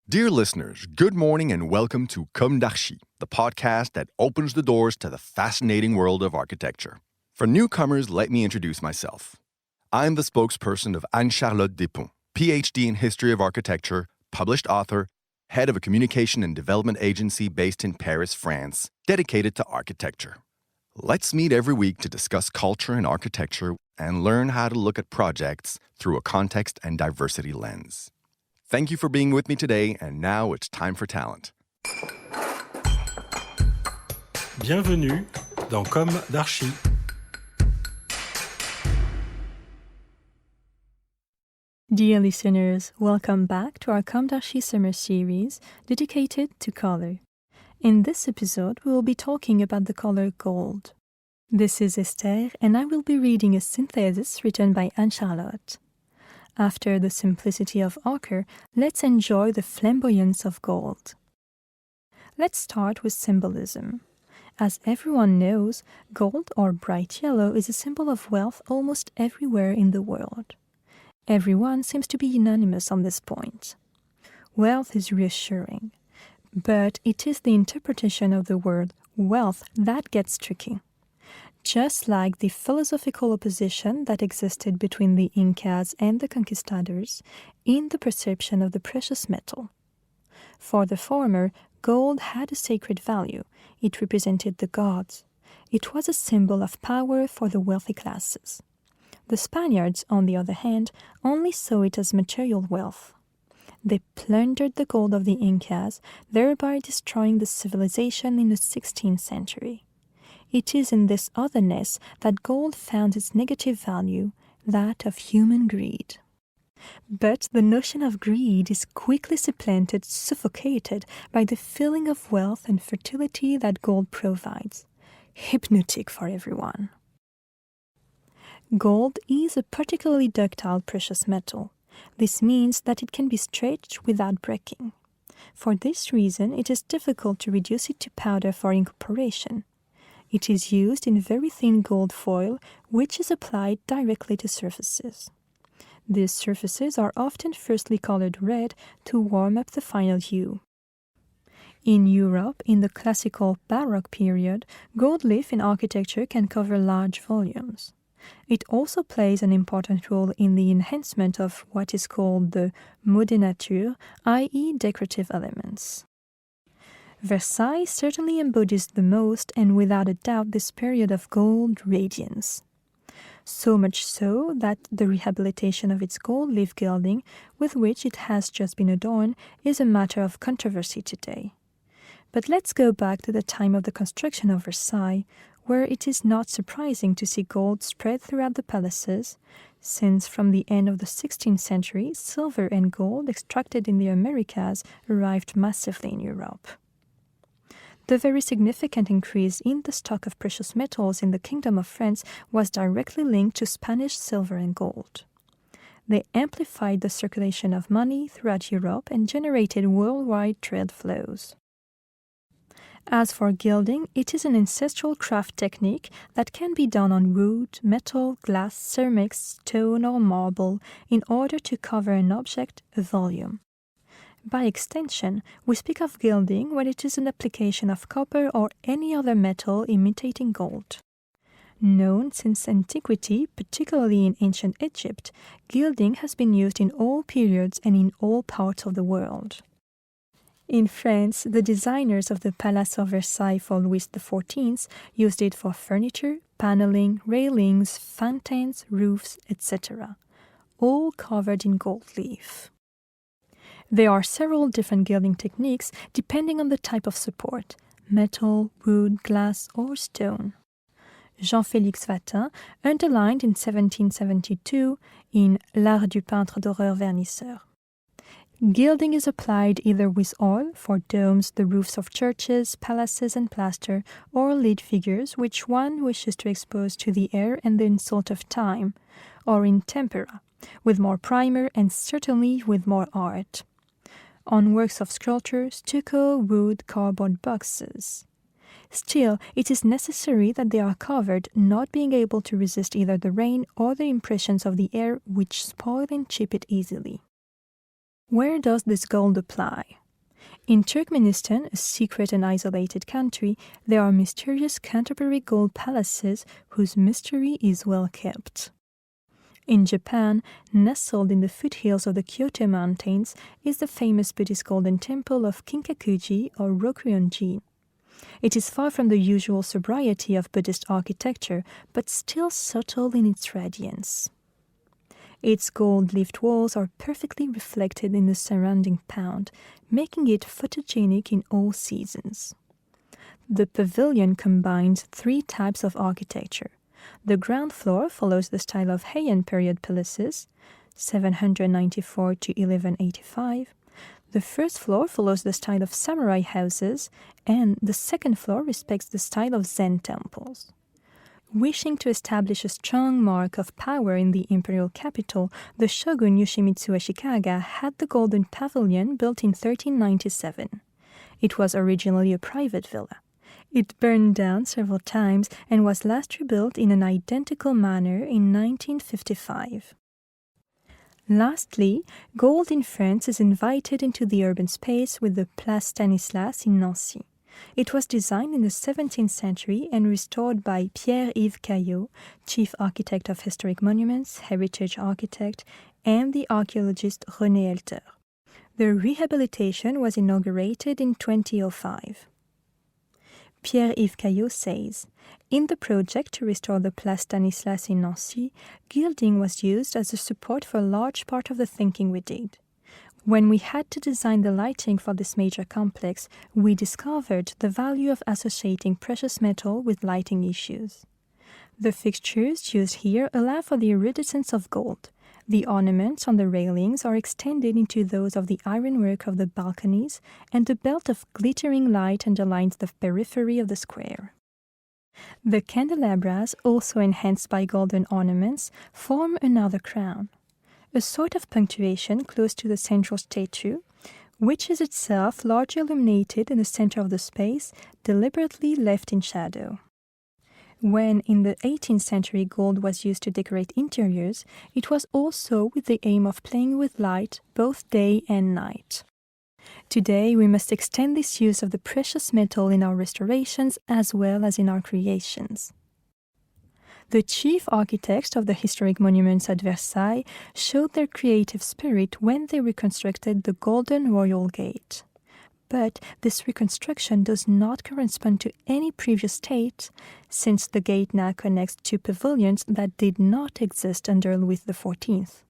Dear listeners, good morning and welcome to Comme d'Archi, the podcast that opens the doors to the fascinating world of architecture. For newcomers, let me introduce myself. I'm the spokesperson of Anne-Charlotte Depondt, PhD in History of Architecture, published author, head of a communication and development agency based in Paris, France, dedicated to architecture. Let's meet every week to discuss culture and architecture and learn how to look at projects through a context and diversity lens. Thank you for being with me today, and now it's time for talent. Bienvenue dans Comme d'Archi. Dear listeners, welcome back to our Comme d'Archi summer series dedicated to color. In this episode, we will be talking about the color gold. This is Esther, and I will be reading a synthesis written by Anne-Charlotte. After the simplicity of ochre, let's enjoy the flamboyance of gold. Let's start with symbolism. As everyone knows, gold or bright yellow is a symbol of wealth almost everywhere in the world. Everyone seems to be unanimous on this point. Wealth is reassuring, but it is the interpretation of the word wealth that gets tricky. Just like the philosophical opposition that existed between the Incas and the conquistadors in the perception of the precious metal. For the former, gold had a sacred value. It represented the gods. It was a symbol of power for the wealthy classes. The Spaniards, on the other hand, only saw it as material wealth. They plundered the gold of the Incas, thereby destroying the civilization in the 16th century. It is in this otherness that gold found its negative value, that of human greed. But the notion of greed is quickly supplanted, suffocated by the feeling of wealth and fertility that gold provides, hypnotic for everyone. Gold is a particularly ductile precious metal. This means that it can be stretched without breaking. For this reason, it is difficult to reduce it to powder for incorporation. It is used in very thin gold foil, which is applied directly to surfaces. These surfaces are often firstly colored red to warm up the final hue. In Europe, in the classical Baroque period, gold leaf in architecture can cover large volumes. It also plays an important role in the enhancement of what is called the mot de nature, i.e. decorative elements. Versailles certainly embodies the most and without a doubt this period of gold radiance. So much so that the rehabilitation of its gold leaf gilding, with which it has just been adorned, is a matter of controversy today. But let's go back to the time of the construction of Versailles, where it is not surprising to see gold spread throughout the palaces, since from the end of the 16th century, silver and gold extracted in the Americas arrived massively in Europe. The very significant increase in the stock of precious metals in the Kingdom of France was directly linked to Spanish silver and gold. They amplified the circulation of money throughout Europe and generated worldwide trade flows. As for gilding, it is an ancestral craft technique that can be done on wood, metal, glass, ceramics, stone, or marble in order to cover an object, a volume. By extension, we speak of gilding when it is an application of copper or any other metal imitating gold. Known since antiquity, particularly in ancient Egypt, gilding has been used in all periods and in all parts of the world. In France, the designers of the Palace of Versailles for Louis XIV used it for furniture, paneling, railings, fountains, roofs, etc., all covered in gold leaf. There are several different gilding techniques depending on the type of support, metal, wood, glass, or stone. Jean-Félix Vatin underlined in 1772 in L'art du peintre d'horreur vernisseur. Gilding is applied either with oil for domes, the roofs of churches, palaces, and plaster, or lead figures which one wishes to expose to the air and the insult of time, or in tempera, with more primer and certainly with more art. On works of sculpture, stucco, wood, cardboard boxes. Still, it is necessary that they are covered, not being able to resist either the rain or the impressions of the air which spoil and chip it easily. Where does this gold apply? In Turkmenistan, a secret and isolated country, there are mysterious Canterbury gold palaces whose mystery is well kept. In Japan, nestled in the foothills of the Kyoto Mountains, is the famous Buddhist golden temple of Kinkakuji or Rokuryonji. It is far from the usual sobriety of Buddhist architecture, but still subtle in its radiance. Its gold-leafed walls are perfectly reflected in the surrounding pond, making it photogenic in all seasons. The pavilion combines three types of architecture. The ground floor follows the style of Heian period palaces, 794 to 1185. The first floor follows the style of samurai houses, and the second floor respects the style of Zen temples. Wishing to establish a strong mark of power in the imperial capital, the shogun Yoshimitsu Ashikaga had the Golden Pavilion built in 1397. It was originally a private villa. It burned down several times and was last rebuilt in an identical manner in 1955. Lastly, gold in France is invited into the urban space with the Place Stanislas in Nancy. It was designed in the 17th century and restored by Pierre-Yves Caillot, chief architect of historic monuments, heritage architect, and the archaeologist René Elter. The rehabilitation was inaugurated in 2005. Pierre-Yves Caillot says, "In the project to restore the Place Stanislas in Nancy, gilding was used as a support for a large part of the thinking we did. When we had to design the lighting for this major complex, we discovered the value of associating precious metal with lighting issues. The fixtures used here allow for the iridescence of gold. The ornaments on the railings are extended into those of the ironwork of the balconies, and a belt of glittering light underlines the periphery of the square. The candelabras, also enhanced by golden ornaments, form another crown, a sort of punctuation close to the central statue, which is itself largely illuminated in the center of the space, deliberately left in shadow. When in the 18th century gold was used to decorate interiors, it was also with the aim of playing with light both day and night. Today, we must extend this use of the precious metal in our restorations as well as in our creations." The chief architects of the historic monuments at Versailles showed their creative spirit when they reconstructed the Golden Royal Gate. But this reconstruction does not correspond to any previous state, since the gate now connects two pavilions that did not exist under Louis XIV.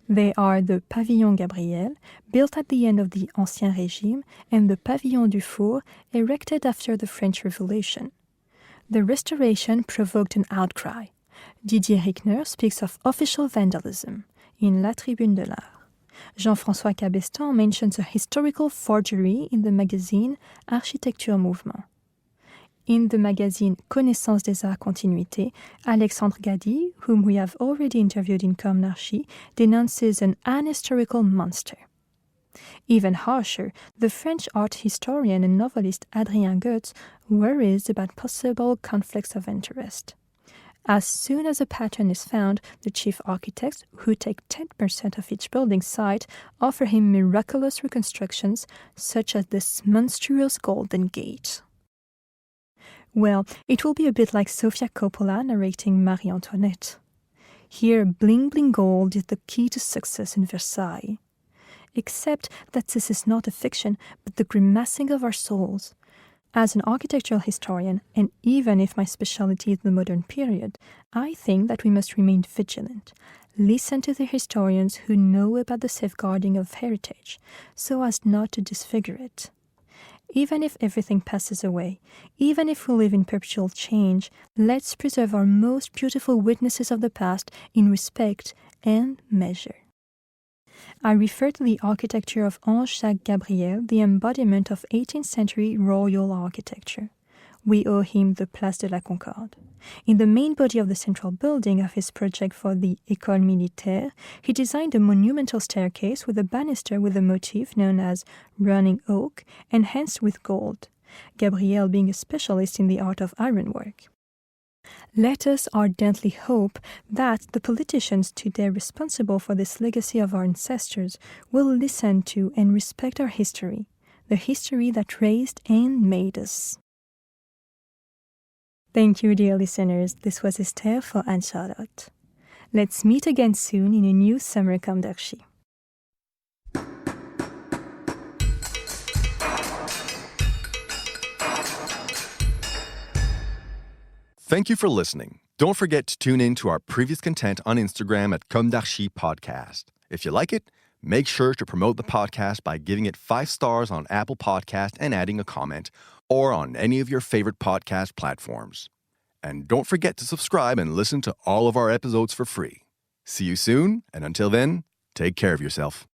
They are the Pavillon Gabriel, built at the end of the Ancien Régime, and the Pavillon du Four, erected after the French Revolution. The restoration provoked an outcry. Didier Richner speaks of official vandalism in La Tribune de l'Art. Jean-François Cabestan mentions a historical forgery in the magazine Architecture Mouvement. In the magazine Connaissance des Arts Continuité, Alexandre Gady, whom we have already interviewed in Comme d'Archi, denounces an unhistorical monster. Even harsher, the French art historian and novelist Adrien Goetz worries about possible conflicts of interest. As soon as a pattern is found, the chief architects, who take 10% of each building site, offer him miraculous reconstructions, such as this monstrous Golden Gate. Well, it will be a bit like Sofia Coppola narrating Marie Antoinette. Here, bling bling gold is the key to success in Versailles. Except that this is not a fiction, but the grimacing of our souls. As an architectural historian, and even if my specialty is the modern period, I think that we must remain vigilant. Listen to the historians who know about the safeguarding of heritage, so as not to disfigure it. Even if everything passes away, even if we live in perpetual change, let's preserve our most beautiful witnesses of the past in respect and measure. I refer to the architecture of Ange-Jacques Gabriel, the embodiment of 18th century royal architecture. We owe him the Place de la Concorde. In the main body of the central building of his project for the École Militaire, he designed a monumental staircase with a banister with a motif known as running oak, enhanced with gold, Gabriel being a specialist in the art of ironwork. Let us ardently hope that the politicians today responsible for this legacy of our ancestors will listen to and respect our history, the history that raised and made us. Thank you, dear listeners. This was Esther for Anne-Charlotte. Let's meet again soon in a new Summer Comme d'Archi. Thank you for listening. Don't forget to tune in to our previous content on Instagram at Comme d'Archi Podcast. If you like it, make sure to promote the podcast by giving it 5 stars on Apple Podcast and adding a comment, or on any of your favorite podcast platforms. And don't forget to subscribe and listen to all of our episodes for free. See you soon, and until then, take care of yourself.